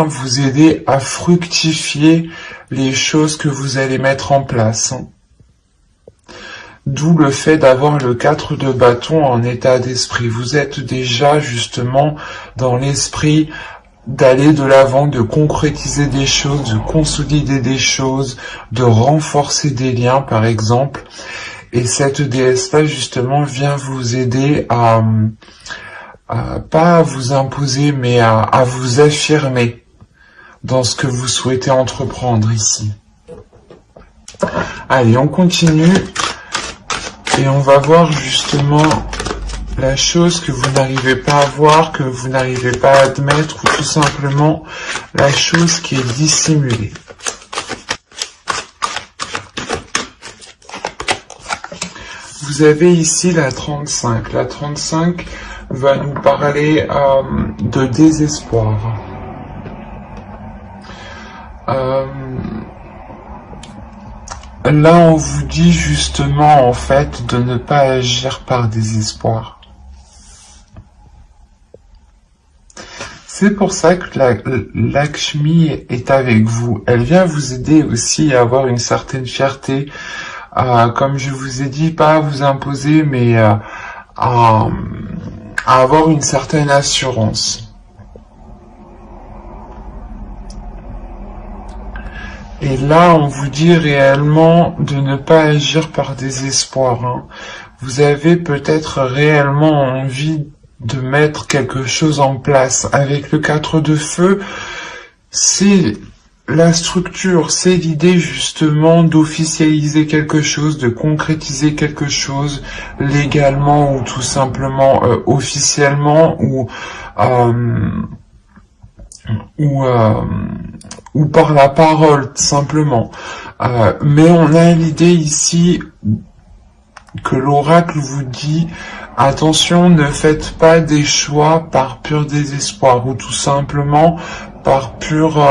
vous aider à fructifier les choses que vous allez mettre en place. D'où le fait d'avoir le 4 de bâton en état d'esprit. Vous êtes déjà justement dans l'esprit d'aller de l'avant, de concrétiser des choses, de consolider des choses, de renforcer des liens par exemple. Et cette déesse-là justement vient vous aider à pas à vous imposer mais à vous affirmer dans ce que vous souhaitez entreprendre ici. Allez, on continue. Et on va voir justement la chose que vous n'arrivez pas à voir, que vous n'arrivez pas à admettre, ou tout simplement la chose qui est dissimulée. Vous avez ici la 35. La 35 va nous parler de désespoir. Là, on vous dit justement, en fait, de ne pas agir par désespoir. C'est pour ça que Lakshmi est avec vous. Elle vient vous aider aussi à avoir une certaine fierté, comme je vous ai dit, pas à vous imposer, mais à avoir une certaine assurance. Et là, on vous dit réellement de ne pas agir par désespoir. Hein. Vous avez peut-être réellement envie de mettre quelque chose en place. Avec le 4 de feu, c'est la structure, c'est l'idée justement d'officialiser quelque chose, de concrétiser quelque chose légalement ou tout simplement officiellement ou par la parole, tout simplement. Mais on a l'idée ici que l'oracle vous dit « Attention, ne faites pas des choix par pur désespoir » ou tout simplement par pur...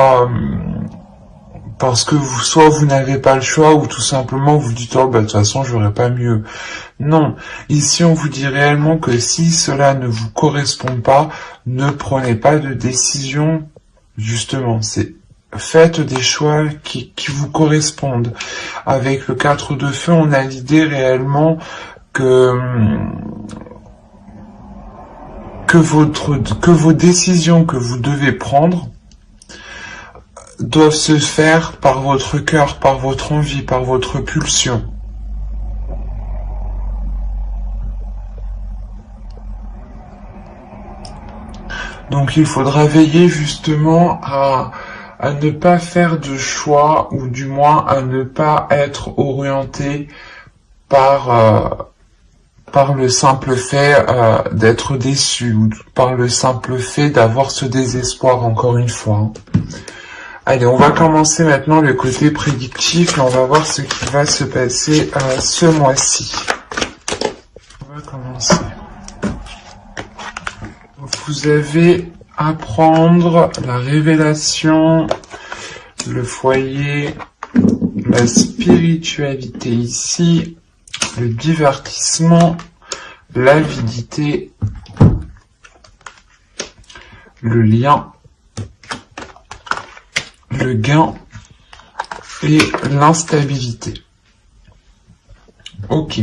parce que soit vous n'avez pas le choix ou tout simplement vous dites « Oh, bah, de toute façon, j'aurais pas mieux ». Non, ici on vous dit réellement que si cela ne vous correspond pas, ne prenez pas de décision, justement, c'est faites des choix qui vous correspondent. Avec le 4 de feu, on a l'idée réellement que vos décisions que vous devez prendre doivent se faire par votre cœur, par votre envie, par votre pulsion. Donc il faudra veiller justement à ne pas faire de choix, ou du moins à ne pas être orienté par le simple fait d'être déçu, ou par le simple fait d'avoir ce désespoir, encore une fois. Allez, on va commencer maintenant le côté prédictif, et on va voir ce qui va se passer ce mois-ci. On va commencer. Vous avez à prendre la révélation, le foyer, la spiritualité ici, le divertissement, l'avidité, le lien, le gain et l'instabilité. Ok.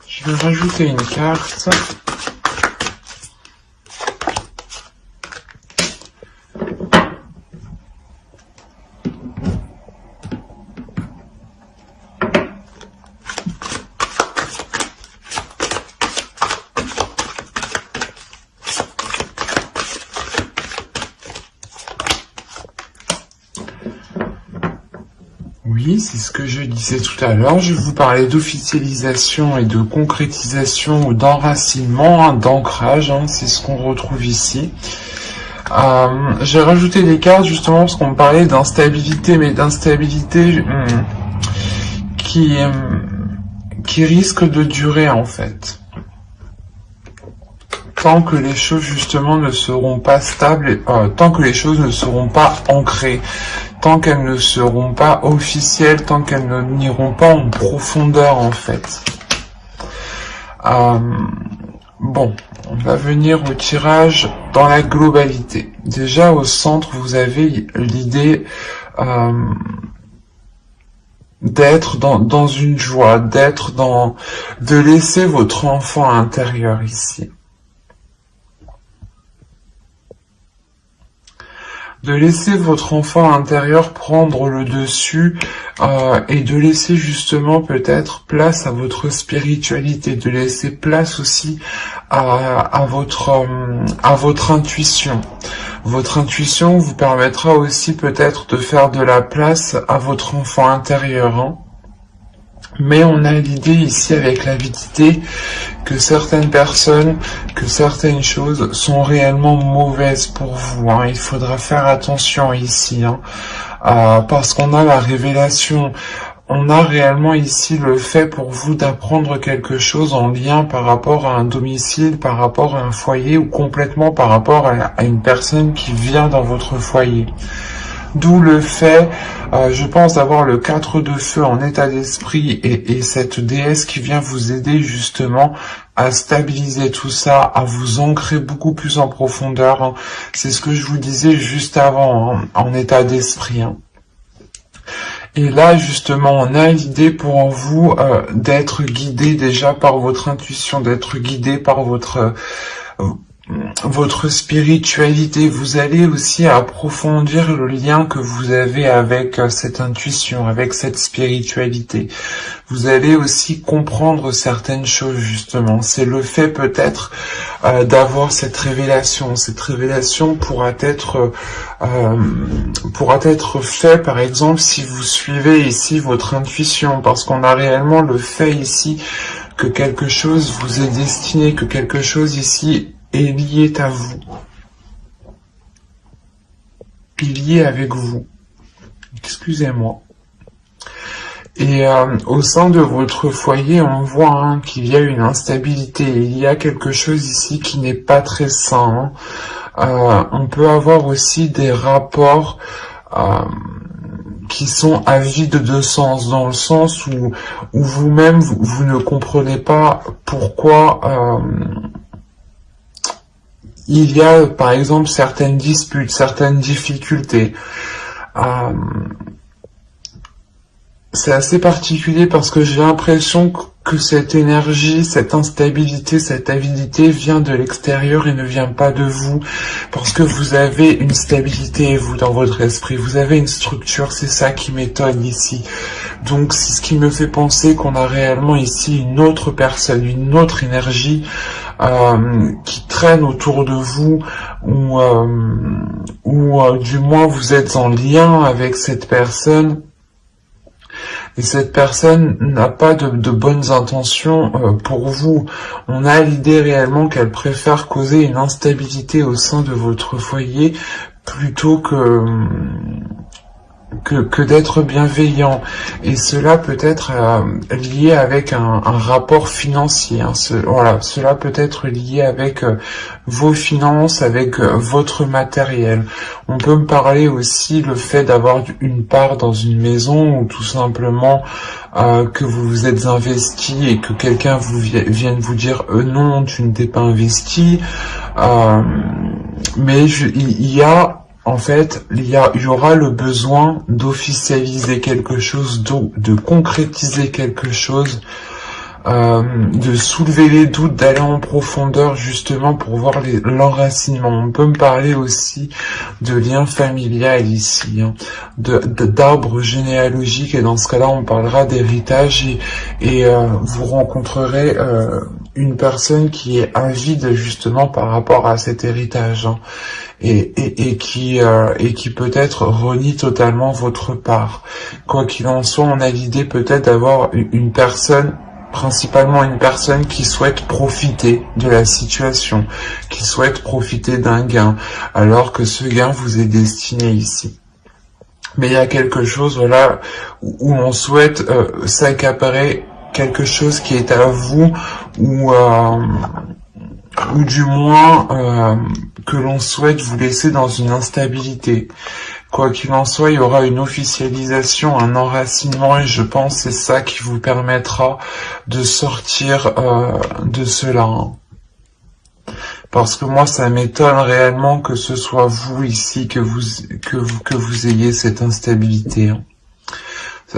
Je vais rajouter une carte. Oui, c'est ce que je disais tout à l'heure. Je vous parlais d'officialisation et de concrétisation ou d'enracinement, hein, d'ancrage, hein, c'est ce qu'on retrouve ici. J'ai rajouté des cartes justement parce qu'on me parlait d'instabilité, mais d'instabilité qui risque de durer en fait. Tant que les choses justement ne seront pas stables, tant que les choses ne seront pas ancrées. tant qu'elles ne seront pas officielles, tant qu'elles n'iront pas en profondeur en fait. Bon, on va venir au tirage dans la globalité. Déjà au centre, vous avez l'idée d'être dans une joie, de laisser votre enfant intérieur ici. De laisser votre enfant intérieur prendre le dessus et de laisser justement peut-être place à votre spiritualité, de laisser place aussi à votre intuition. Votre intuition vous permettra aussi peut-être de faire de la place à votre enfant intérieur, hein. Mais on a l'idée ici avec l'avidité que certaines personnes, que certaines choses sont réellement mauvaises pour vous, hein. Il faudra faire attention ici, hein. Parce qu'on a la révélation. On a réellement ici le fait pour vous d'apprendre quelque chose en lien par rapport à un domicile, par rapport à un foyer ou complètement par rapport à une personne qui vient dans votre foyer. D'où le fait, je pense, d'avoir le 4 de feu en état d'esprit et cette déesse qui vient vous aider justement à stabiliser tout ça, à vous ancrer beaucoup plus en profondeur, hein. C'est ce que je vous disais juste avant, hein, en état d'esprit, hein. Et là, justement, on a l'idée pour vous d'être guidé déjà par votre intuition, d'être guidé par votre spiritualité. Vous allez aussi approfondir le lien que vous avez avec cette intuition, avec cette spiritualité. Vous allez aussi comprendre certaines choses, justement. C'est le fait peut-être d'avoir cette révélation. Cette révélation pourra être fait, par exemple, si vous suivez ici votre intuition, parce qu'on a réellement le fait ici que quelque chose vous est destiné, que quelque chose ici est lié à vous, est lié avec vous. Excusez-moi. Et au sein de votre foyer, on voit, hein, qu'il y a une instabilité. Il y a quelque chose ici qui n'est pas très sain, hein. On peut avoir aussi des rapports qui sont à vide de sens, dans le sens où vous-même, vous ne comprenez pas pourquoi il y a, par exemple, certaines disputes, certaines difficultés. C'est assez particulier parce que j'ai l'impression que cette énergie, cette instabilité, cette avidité vient de l'extérieur et ne vient pas de vous. Parce que vous avez une stabilité, vous, dans votre esprit. Vous avez une structure, c'est ça qui m'étonne ici. Donc, c'est ce qui me fait penser qu'on a réellement ici une autre personne, une autre énergie qui traîne autour de vous, ou du moins vous êtes en lien avec cette personne. Et cette personne n'a pas de bonnes intentions pour vous. On a l'idée réellement qu'elle préfère causer une instabilité au sein de votre foyer plutôt que d'être bienveillant. Et cela peut être lié avec un rapport financier, hein. Cela peut être lié avec vos finances, avec votre matériel. On peut me parler aussi le fait d'avoir une part dans une maison, ou tout simplement que vous vous êtes investi et que quelqu'un vienne vous dire non, tu ne t'es pas investi. Mais il y a, en fait, il y aura le besoin d'officialiser quelque chose, de concrétiser quelque chose, de soulever les doutes, d'aller en profondeur justement pour voir l'enracinement. On peut me parler aussi de lien familial ici, hein, d'arbre généalogique, et dans ce cas-là on parlera d'héritage, et vous rencontrerez une personne qui est avide justement par rapport à cet héritage, hein, et qui peut-être renie totalement votre part. Quoi qu'il en soit, on a l'idée peut-être d'avoir une personne, principalement une personne qui souhaite profiter de la situation, qui souhaite profiter d'un gain, alors que ce gain vous est destiné ici. Mais il y a quelque chose, voilà, où on souhaite s'accaparer quelque chose qui est à vous, ou du moins que l'on souhaite vous laisser dans une instabilité. Quoi qu'il en soit, il y aura une officialisation, un enracinement, et je pense que c'est ça qui vous permettra de sortir de cela. Hein. Parce que moi, ça m'étonne réellement que ce soit vous ici, que vous ayez cette instabilité. Hein.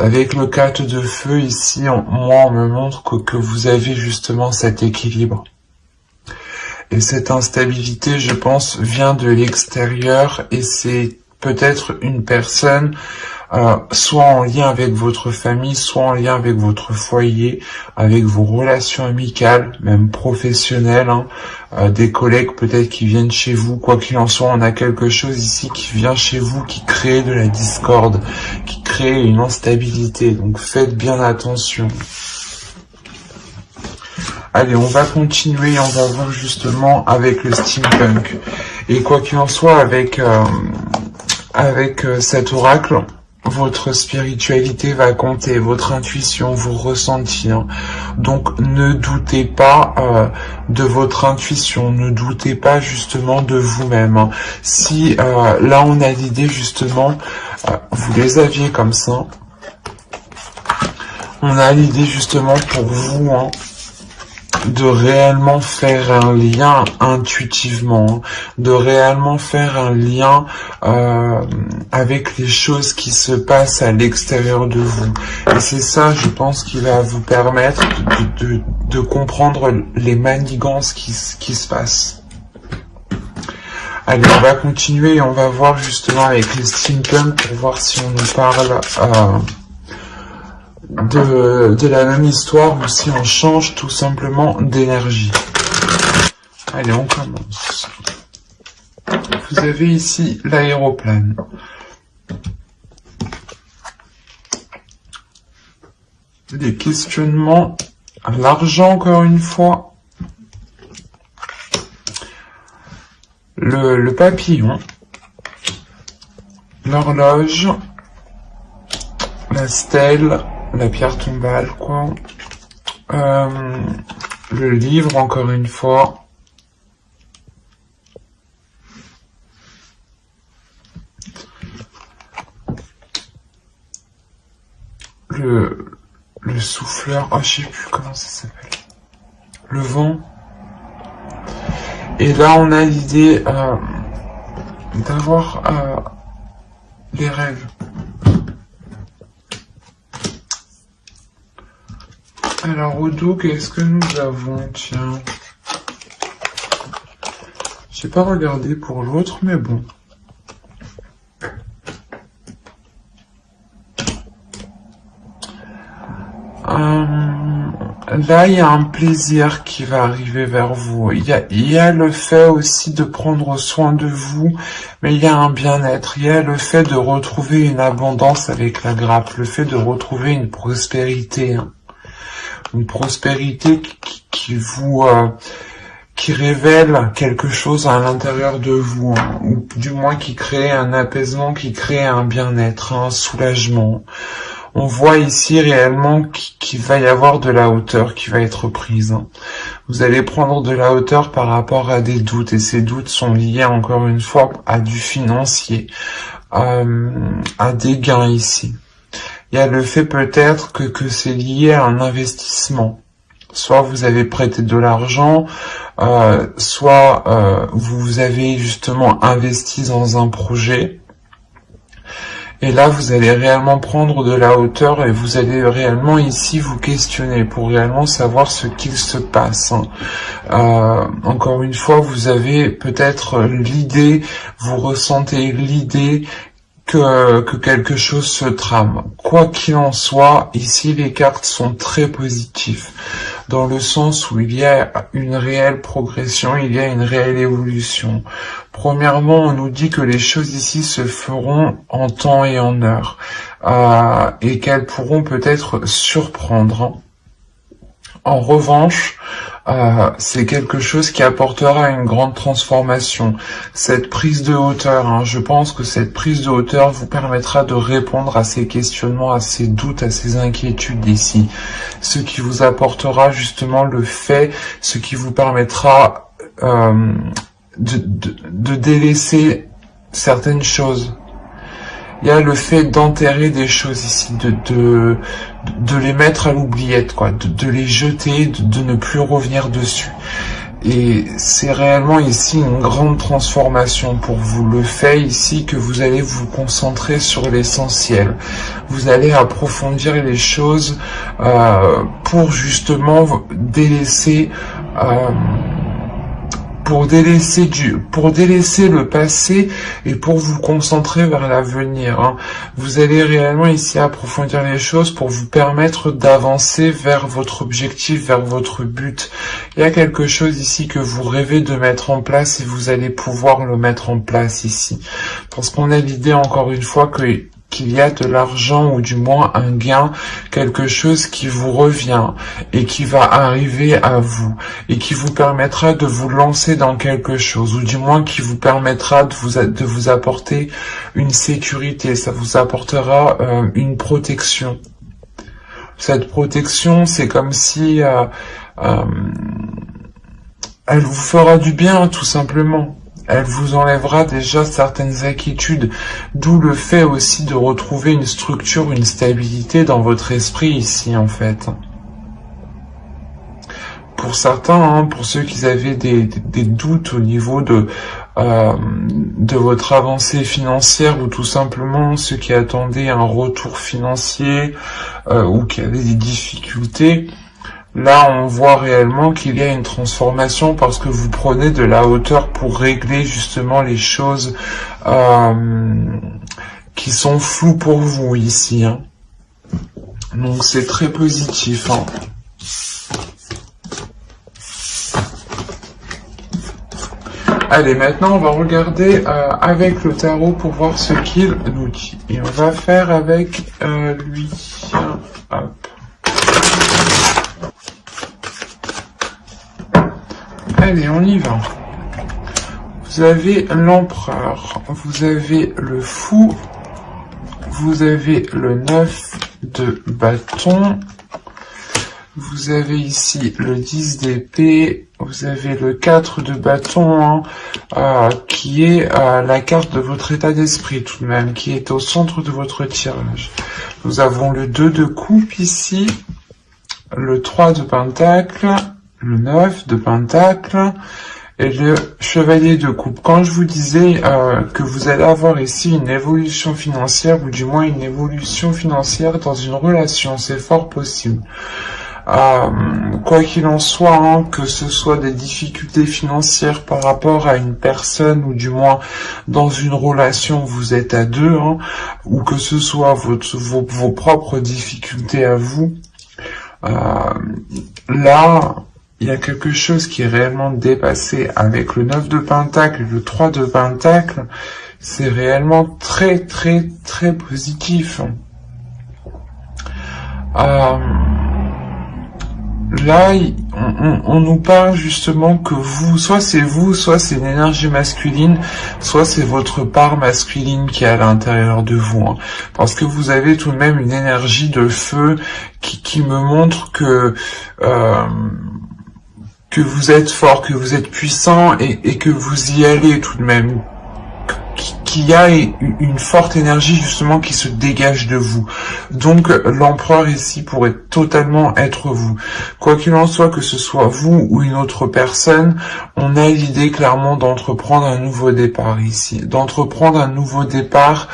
Avec le 4 de feu ici, moi, on me montre que vous avez justement cet équilibre. Et cette instabilité, je pense, vient de l'extérieur, et c'est peut-être une personne, soit en lien avec votre famille, soit en lien avec votre foyer, avec vos relations amicales, même professionnelles, hein, des collègues peut-être qui viennent chez vous. Quoi qu'il en soit, on a quelque chose ici qui vient chez vous, qui crée de la discorde, qui crée une instabilité. Donc faites bien attention. Allez, on va continuer, on va voir justement avec le steampunk. Et quoi qu'il en soit, avec cet oracle, votre spiritualité va compter, votre intuition, vos ressentis. Hein. Donc ne doutez pas de votre intuition, ne doutez pas justement de vous-même. Hein. Si là on a l'idée justement, vous les aviez comme ça, on a l'idée justement pour vous, hein, de réellement faire un lien intuitivement, de réellement faire un lien avec les choses qui se passent à l'extérieur de vous. Et c'est ça, je pense, qui va vous permettre de comprendre les manigances qui se passent. Allez, on va continuer et on va voir justement avec les steampunk pour voir si on nous parle de la même histoire ou si on change tout simplement d'énergie. Allez, on commence. Vous avez ici l'aéroplane. Des questionnements, l'argent encore une fois. Le papillon. L'horloge. La stèle. La pierre tombale, quoi. Le livre, encore une fois. Le souffleur. Oh, je sais plus comment ça s'appelle. Le vent. Et là, on a l'idée d'avoir les rêves. Alors, au dos, qu'est-ce que nous avons? Tiens. J'ai pas regardé pour l'autre, mais bon. Là, il y a un plaisir qui va arriver vers vous. Il y a le fait aussi de prendre soin de vous, mais il y a un bien-être. Il y a le fait de retrouver une abondance avec la grappe, le fait de retrouver une prospérité. Hein. Une prospérité qui révèle quelque chose à l'intérieur de vous, hein, ou du moins qui crée un apaisement, qui crée un bien-être, un soulagement. On voit ici réellement qu'il va y avoir de la hauteur qui va être prise. Hein. Vous allez prendre de la hauteur par rapport à des doutes, et ces doutes sont liés encore une fois à du financier, à des gains ici. Il y a le fait peut-être que c'est lié à un investissement. Soit vous avez prêté de l'argent, soit vous avez justement investi dans un projet. Et là, vous allez réellement prendre de la hauteur et vous allez réellement ici vous questionner pour réellement savoir ce qu'il se passe. Encore une fois, vous avez peut-être l'idée, vous ressentez l'idée que quelque chose se trame. Quoi qu'il en soit, ici les cartes sont très positives, dans le sens où il y a une réelle progression, il y a une réelle évolution. Premièrement, on nous dit que les choses ici se feront en temps et en heure, et qu'elles pourront peut-être surprendre. En revanche, c'est quelque chose qui apportera une grande transformation. Cette prise de hauteur, hein, je pense que cette prise de hauteur vous permettra de répondre à ces questionnements, à ces doutes, à ces inquiétudes ici. Ce qui vous apportera justement le fait, ce qui vous permettra de délaisser certaines choses. il y a le fait d'enterrer des choses ici, de les mettre à l'oubliette, quoi, de les jeter, de ne plus revenir dessus. Et c'est réellement ici une grande transformation pour vous. Le fait ici que vous allez vous concentrer sur l'essentiel. Vous allez approfondir les choses pour justement délaisser pour délaisser le passé et pour vous concentrer vers l'avenir. Hein. Vous allez réellement ici approfondir les choses pour vous permettre d'avancer vers votre objectif, vers votre but. Il y a quelque chose ici que vous rêvez de mettre en place et vous allez pouvoir le mettre en place ici. Parce qu'on a l'idée encore une fois qu'il y a de l'argent ou du moins un gain, quelque chose qui vous revient et qui va arriver à vous et qui vous permettra de vous lancer dans quelque chose ou du moins qui vous permettra de vous apporter une sécurité, ça vous apportera une protection. Cette protection, c'est comme si elle vous fera du bien tout simplement. Elle vous enlèvera déjà certaines inquiétudes, d'où le fait aussi de retrouver une structure, une stabilité dans votre esprit ici en fait. Pour certains, pour ceux qui avaient des doutes au niveau de votre avancée financière ou tout simplement ceux qui attendaient un retour financier ou qui avaient des difficultés, là, on voit réellement qu'il y a une transformation parce que vous prenez de la hauteur pour régler justement les choses qui sont floues pour vous ici. Hein. Donc, c'est très positif. Hein. Allez, maintenant, on va regarder avec le tarot pour voir ce qu'il nous dit. Et on va faire avec lui. Hop. Allez, on y va. Vous avez l'empereur, vous avez le fou, vous avez le 9 de bâton, vous avez ici le 10 d'épée, vous avez le 4 de bâton, qui est la carte de votre état d'esprit tout de même, qui est au centre de votre tirage. Nous avons le 2 de coupe ici, le 3 de pentacle, le 9 de pentacle et le chevalier de coupe. Quand je vous disais que vous allez avoir ici une évolution financière, ou du moins une évolution financière dans une relation, c'est fort possible. Quoi qu'il en soit, hein, que ce soit des difficultés financières par rapport à une personne, ou du moins dans une relation où vous êtes à deux, hein, ou que ce soit vos propres difficultés à vous, là, il y a quelque chose qui est réellement dépassé avec le 9 de pentacle et le 3 de pentacle. C'est réellement très, très, très positif. Là, on nous parle justement que soit c'est une énergie masculine, soit c'est votre part masculine qui est à l'intérieur de vous. Hein. Parce que vous avez tout de même une énergie de feu qui me montre que vous êtes fort, que vous êtes puissant et que vous y allez tout de même. Qu'il y a une forte énergie justement qui se dégage de vous. Donc l'empereur ici pourrait totalement être vous. Quoi qu'il en soit, que ce soit vous ou une autre personne, on a l'idée clairement d'entreprendre un nouveau départ ici. D'entreprendre un nouveau départ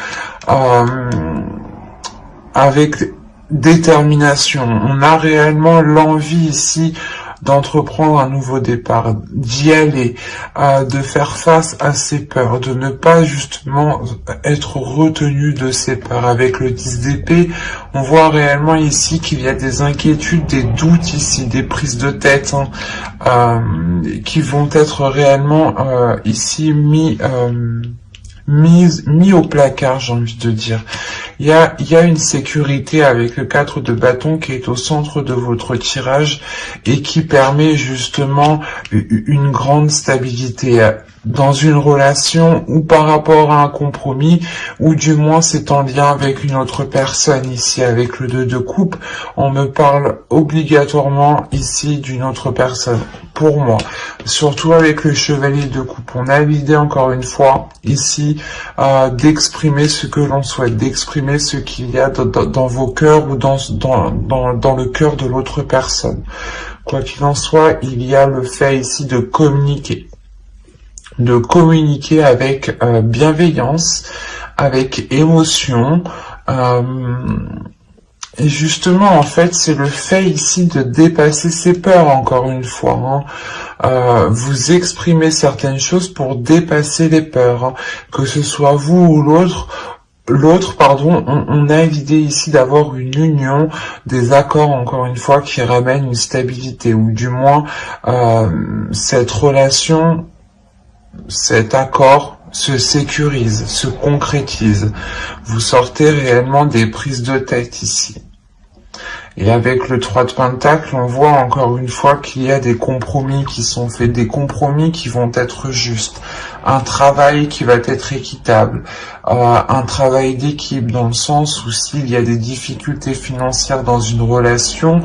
avec détermination. On a réellement l'envie ici d'entreprendre un nouveau départ, d'y aller, de faire face à ses peurs, de ne pas justement être retenu de ses peurs. Avec le 10 d'épée, on voit réellement ici qu'il y a des inquiétudes, des doutes ici, des prises de tête, hein, qui vont être réellement ici mis au placard, j'ai envie de dire. Il y a une sécurité avec le 4 de bâton qui est au centre de votre tirage et qui permet justement une grande stabilité. dans une relation ou par rapport à un compromis, ou du moins c'est en lien avec une autre personne. Ici, avec le 2 de coupe, on me parle obligatoirement ici d'une autre personne. Pour moi, surtout avec le chevalier de coupe, on a l'idée encore une fois ici d'exprimer ce que l'on souhaite, d'exprimer ce qu'il y a dans vos cœurs ou dans le cœur de l'autre personne. Quoi qu'il en soit, il y a le fait ici de communiquer avec bienveillance, avec émotion. Et justement, en fait, c'est le fait ici de dépasser ses peurs, encore une fois. Vous exprimez certaines choses pour dépasser les peurs. Que ce soit vous ou on a l'idée ici d'avoir une union, des accords, encore une fois, qui ramènent une stabilité, ou du moins, cette relation, cet accord se sécurise, se concrétise. Vous sortez réellement des prises de tête ici. Et avec le 3 de Pentacle, on voit encore une fois qu'il y a des compromis qui sont faits, des compromis qui vont être justes, un travail qui va être équitable, un travail d'équipe dans le sens où s'il y a des difficultés financières dans une relation,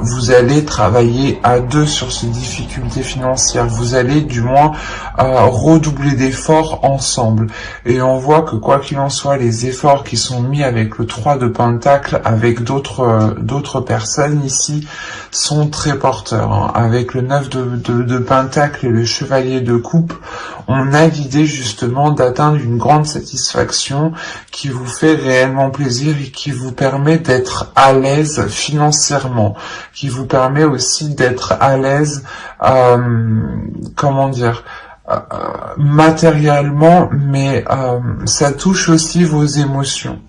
vous allez travailler à deux sur ces difficultés financières, vous allez du moins redoubler d'efforts ensemble. Et on voit que quoi qu'il en soit, les efforts qui sont mis avec le 3 de Pentacle, avec d'autres personnes ici, sont très porteurs. Avec le 9 de Pentacle et le Chevalier de Coupe, on a l'idée justement d'atteindre une grande satisfaction qui vous fait réellement plaisir et qui vous permet d'être à l'aise financièrement, qui vous permet aussi d'être à l'aise, matériellement, mais ça touche aussi vos émotions.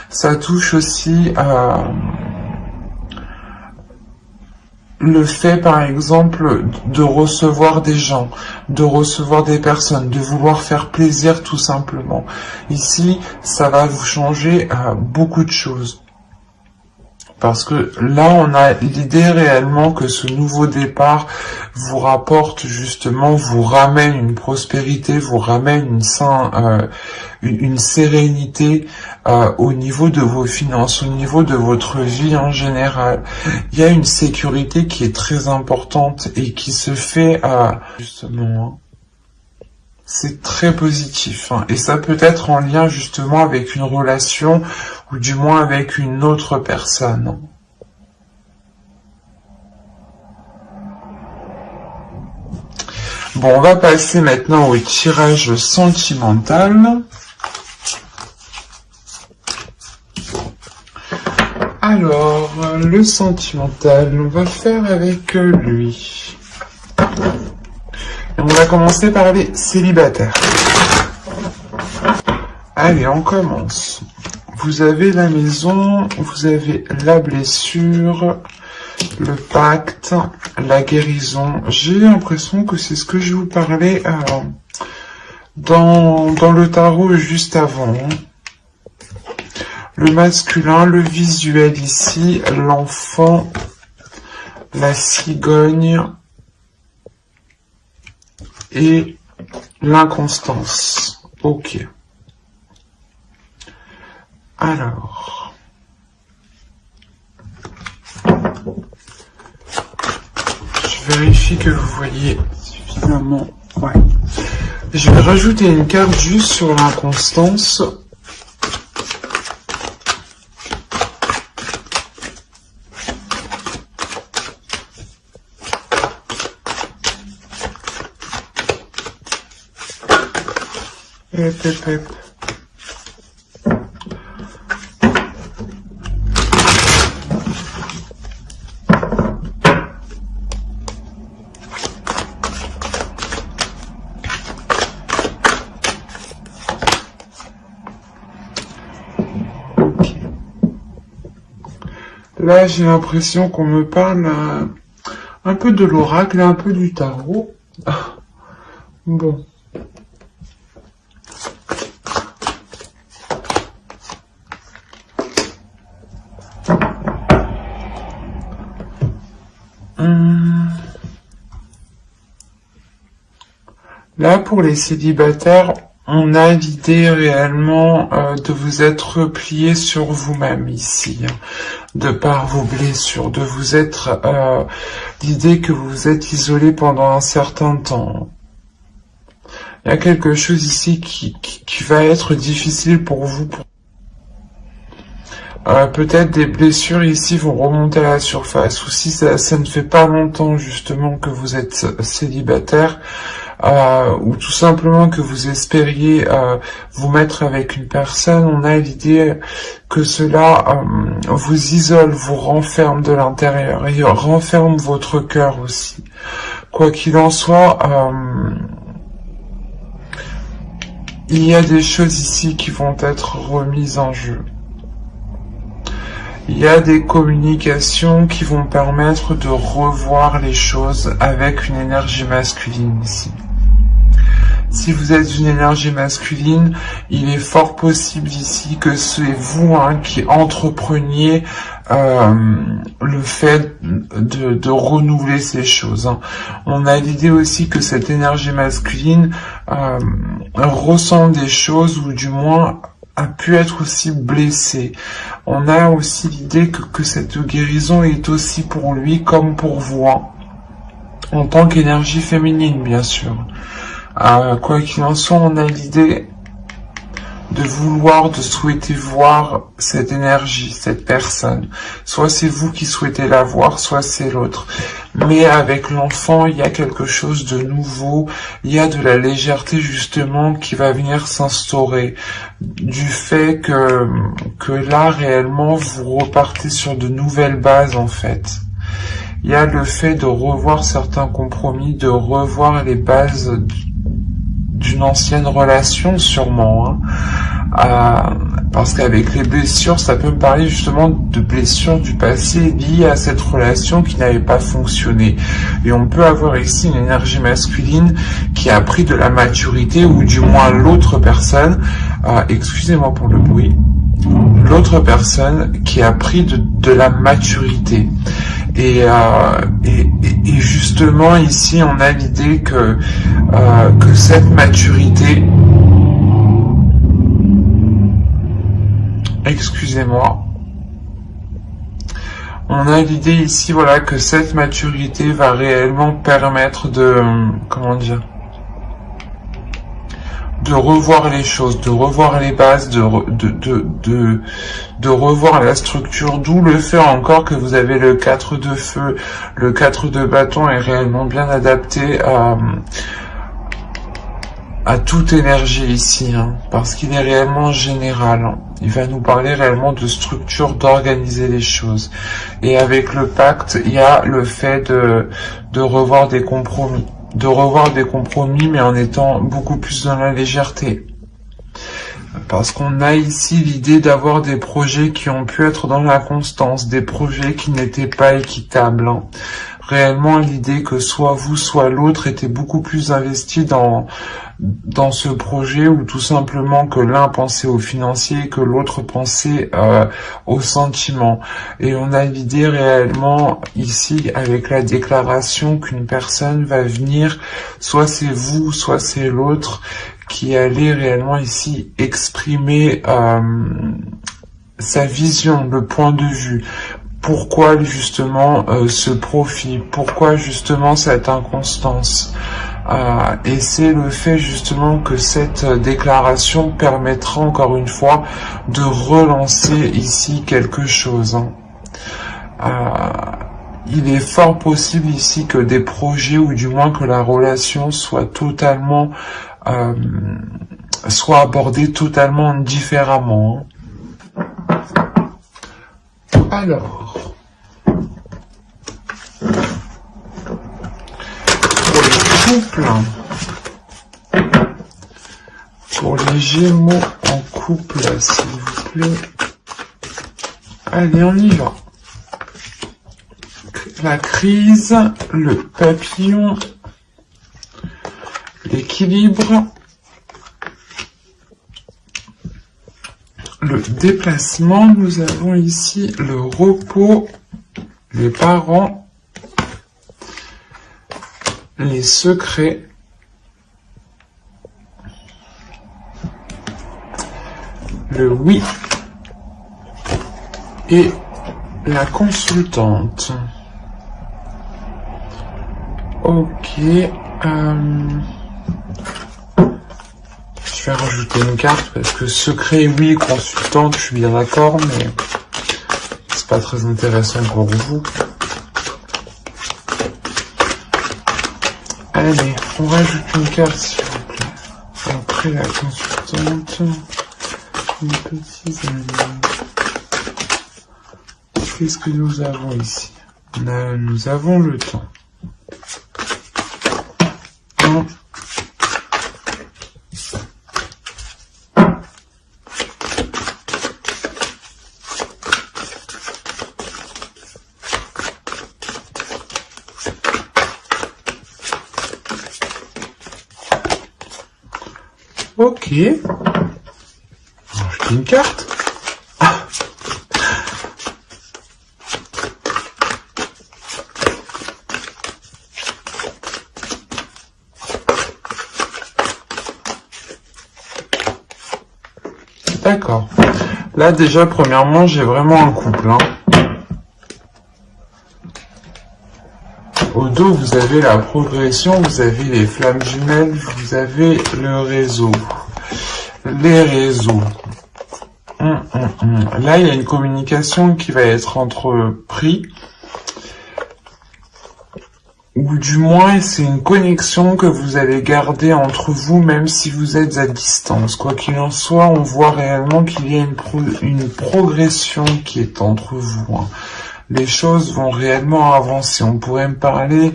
Ça touche aussi le fait, par exemple, de recevoir des gens, de recevoir des personnes, de vouloir faire plaisir tout simplement. Ici, ça va vous changer beaucoup de choses. Parce que là, on a l'idée réellement que ce nouveau départ vous rapporte justement, vous ramène une prospérité, vous ramène une sérénité au niveau de vos finances, au niveau de votre vie en général. Il y a une sécurité qui est très importante et qui se fait justement. C'est très positif, et ça peut être en lien justement avec une relation ou du moins avec une autre personne. Bon, on va passer maintenant au tirage sentimental. Alors, le sentimental, on va faire avec lui. On va commencer par les célibataires. Allez, on commence. Vous avez la maison, vous avez la blessure, le pacte, la guérison. J'ai l'impression que c'est ce que je vous parlais dans le tarot juste avant. Le masculin, le visuel ici, l'enfant, la cigogne et l'inconstance. Ok. Alors, je vérifie que vous voyez suffisamment. Ouais. Je vais rajouter une carte juste sur l'inconstance. Hep. Là, j'ai l'impression qu'on me parle un peu de l'oracle et un peu du tarot. Bon. Là, pour les célibataires, on a l'idée réellement de vous être replié sur vous-même ici, hein, de par vos blessures, de vous être l'idée que vous vous êtes isolé pendant un certain temps. Il y a quelque chose ici qui va être difficile pour vous. Peut-être des blessures ici vont remonter à la surface, ou si ça ne fait pas longtemps justement que vous êtes célibataire, ou tout simplement que vous espériez vous mettre avec une personne, on a l'idée que cela vous isole, vous renferme de l'intérieur, et renferme votre cœur aussi. Quoi qu'il en soit, il y a des choses ici qui vont être remises en jeu. Il y a des communications qui vont permettre de revoir les choses avec une énergie masculine ici. Si vous êtes une énergie masculine, il est fort possible ici que c'est vous qui entrepreniez le fait de renouveler ces choses. Hein. On a l'idée aussi que cette énergie masculine ressent des choses, ou du moins a pu être aussi blessé. On a aussi l'idée que cette guérison est aussi pour lui comme pour vous, hein, en tant qu'énergie féminine, bien sûr. Quoi qu'il en soit, on a l'idée de vouloir, de souhaiter voir cette énergie, cette personne. Soit c'est vous qui souhaitez la voir, soit c'est l'autre. Mais avec l'enfant, il y a quelque chose de nouveau, il y a de la légèreté justement qui va venir s'instaurer. Du fait que là, réellement, vous repartez sur de nouvelles bases en fait. Il y a le fait de revoir certains compromis, de revoir les bases d'une ancienne relation sûrement, hein. Parce qu'avec les blessures, ça peut me parler justement de blessures du passé liées à cette relation qui n'avait pas fonctionné. Et on peut avoir ici une énergie masculine qui a pris de la maturité, ou du moins l'autre personne, excusez-moi pour le bruit, l'autre personne qui a pris de la maturité. Et justement ici on a l'idée que cette maturité, excusez-moi, on a l'idée ici, voilà, que cette maturité va réellement permettre de, comment dire, de revoir les choses, de revoir les bases, de revoir la structure, d'où le fait encore que vous avez le 4 de feu. Le 4 de bâton est réellement bien adapté à toute énergie ici, hein, parce qu'il est réellement général. Hein. Il va nous parler réellement de structure, d'organiser les choses. Et avec le pacte, il y a le fait de revoir des compromis. De revoir des compromis, mais en étant beaucoup plus dans la légèreté. Parce qu'on a ici l'idée d'avoir des projets qui ont pu être dans la constance, des projets qui n'étaient pas équitables. Hein. Réellement, l'idée que soit vous, soit l'autre était beaucoup plus investi dans ce projet, ou tout simplement que l'un pensait au financier et que l'autre pensait au sentiment. Et on a l'idée réellement ici avec la déclaration qu'une personne va venir, soit c'est vous, soit c'est l'autre, qui allait réellement ici exprimer sa vision, le point de vue. Pourquoi justement ce profit, pourquoi justement cette inconstance. Et c'est le fait justement que cette déclaration permettra encore une fois de relancer ici quelque chose. Il est fort possible ici que des projets, ou du moins que la relation soit totalement, soit abordée totalement différemment. Alors, pour les Gémeaux en couple, s'il vous plaît. Allez, on y va. La crise, le papillon, l'équilibre, le déplacement. Nous avons ici le repos, les parents, les secrets, le oui et la consultante. Ok. Je vais rajouter une carte parce que secret, oui, consultante, je suis bien d'accord, mais c'est pas très intéressant pour vous. Allez, on rajoute une carte, s'il vous plaît. Après la consultante, une petite année. Qu'est-ce que nous avons ici? Nous avons le temps. Non. Ok. Rajoute une carte. D'accord. Là, déjà, premièrement, j'ai vraiment un couple. Au dos, vous avez la progression, vous avez les flammes jumelles, vous avez le réseau. Les réseaux. Là, il y a une communication qui va être entreprise. Ou du moins, c'est une connexion que vous allez garder entre vous, même si vous êtes à distance. Quoi qu'il en soit, on voit réellement qu'il y a une progression qui est entre vous. Les choses vont réellement avancer. On pourrait me parler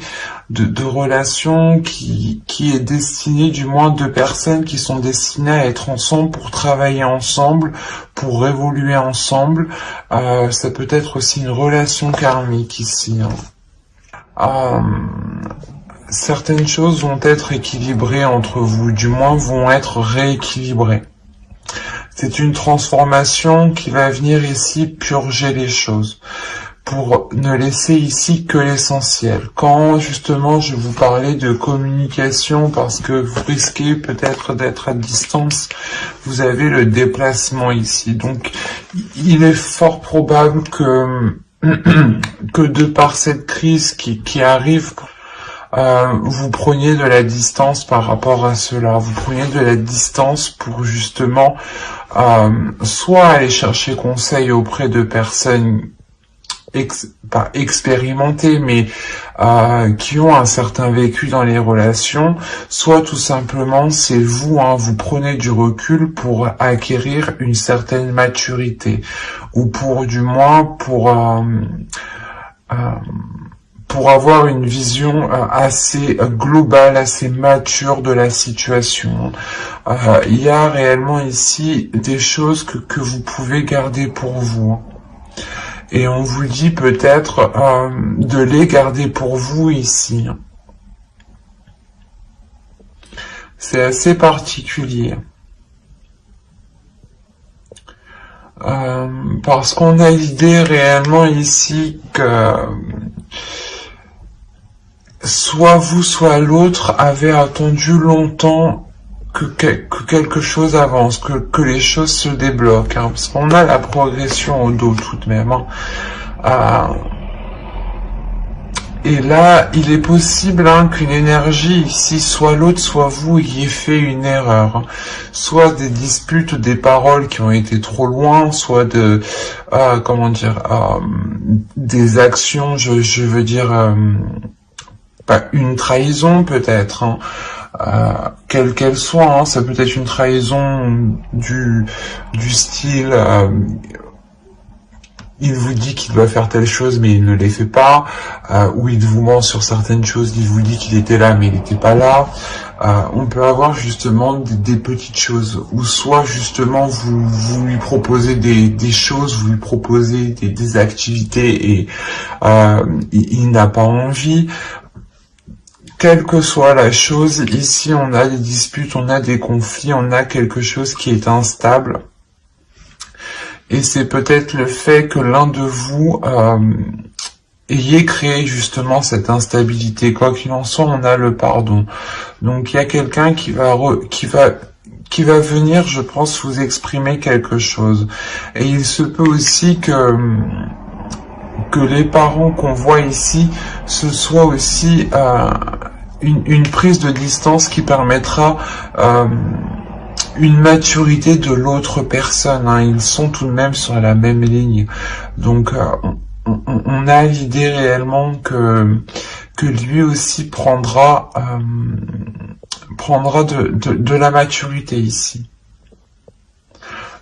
de relations qui est destinée, du moins deux personnes qui sont destinées à être ensemble pour travailler ensemble, pour évoluer ensemble. Ça peut être aussi une relation karmique ici. Certaines choses vont être équilibrées entre vous, du moins vont être rééquilibrées. C'est une transformation qui va venir ici purger les choses, pour ne laisser ici que l'essentiel. Quand justement je vous parlais de communication, parce que vous risquez peut-être d'être à distance, vous avez le déplacement ici. Donc il est fort probable que de par cette crise qui arrive, vous preniez de la distance par rapport à cela. Vous preniez de la distance pour justement soit aller chercher conseil auprès de personnes pas expérimentées, mais qui ont un certain vécu dans les relations, soit tout simplement c'est vous, vous prenez du recul pour acquérir une certaine maturité, ou pour du moins pour avoir une vision assez globale, assez mature de la situation. Il y a réellement ici des choses que vous pouvez garder pour vous. Et on vous dit peut-être de les garder pour vous ici. C'est assez particulier. Parce qu'on a l'idée réellement ici que soit vous, soit l'autre avait attendu longtemps que quelque chose avance, que les choses se débloquent, parce qu'on a la progression au dos tout de même. Et là, il est possible qu'une énergie ici, soit l'autre, soit vous, ayez fait une erreur. Soit des disputes, des paroles qui ont été trop loin, soit des actions, je veux dire, une trahison peut-être, quelle qu'elle soit, ça peut être une trahison du style, il vous dit qu'il doit faire telle chose mais il ne les fait pas, ou il vous ment sur certaines choses, il vous dit qu'il était là mais il n'était pas là. On peut avoir justement des petites choses, ou soit justement vous lui proposez des choses, vous lui proposez des activités et il n'a pas envie. Quelle que soit la chose, ici on a des disputes, on a des conflits, on a quelque chose qui est instable. Et c'est peut-être le fait que l'un de vous ayez créé justement cette instabilité. Quoi qu'il en soit, on a le pardon. Donc il y a quelqu'un qui qui va venir, je pense, vous exprimer quelque chose. Et il se peut aussi que les parents qu'on voit ici, ce soit aussi une prise de distance qui permettra une maturité de l'autre personne. Hein. Ils sont tout de même sur la même ligne. Donc, on a l'idée réellement que lui aussi prendra de la maturité ici.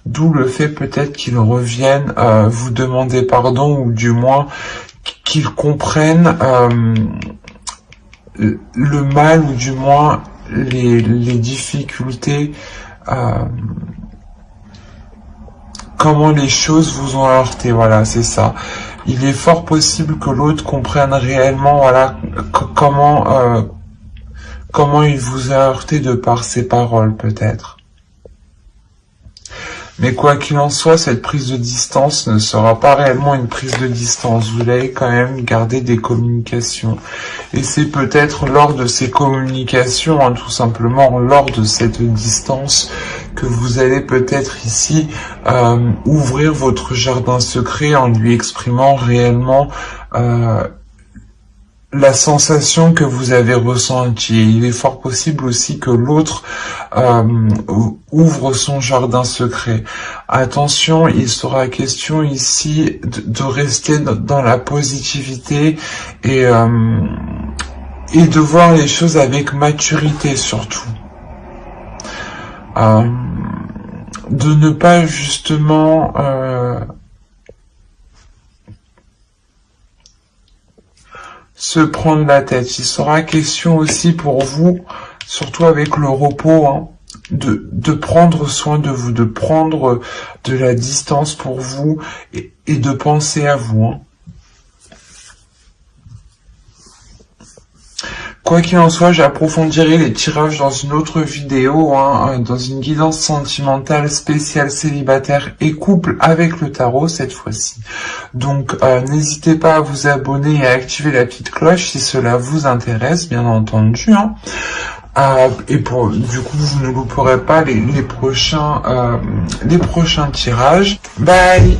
D'où le fait peut-être qu'il revienne vous demander pardon, ou du moins qu'il comprenne le mal, ou du moins les difficultés, comment les choses vous ont heurté, voilà, c'est ça. Il est fort possible que l'autre comprenne réellement, voilà, comment il vous a heurté de par ses paroles, peut-être. Mais quoi qu'il en soit, cette prise de distance ne sera pas réellement une prise de distance. Vous allez quand même garder des communications. Et c'est peut-être lors de ces communications, hein, tout simplement lors de cette distance, que vous allez peut-être ici ouvrir votre jardin secret en lui exprimant réellement la sensation que vous avez ressentie. Et il est fort possible aussi que l'autre ouvre son jardin secret. Attention, il sera question ici de rester dans la positivité et de voir les choses avec maturité surtout. De ne pas justement se prendre la tête. Il sera question aussi pour vous, surtout avec le repos, hein, de prendre soin de vous, de prendre de la distance pour vous et de penser à vous. Hein. Quoi qu'il en soit, j'approfondirai les tirages dans une autre vidéo, hein, dans une guidance sentimentale spéciale célibataire et couple avec le tarot cette fois-ci. Donc n'hésitez pas à vous abonner et à activer la petite cloche si cela vous intéresse, bien entendu. Hein. Et du coup, vous ne louperez pas les prochains tirages. Bye!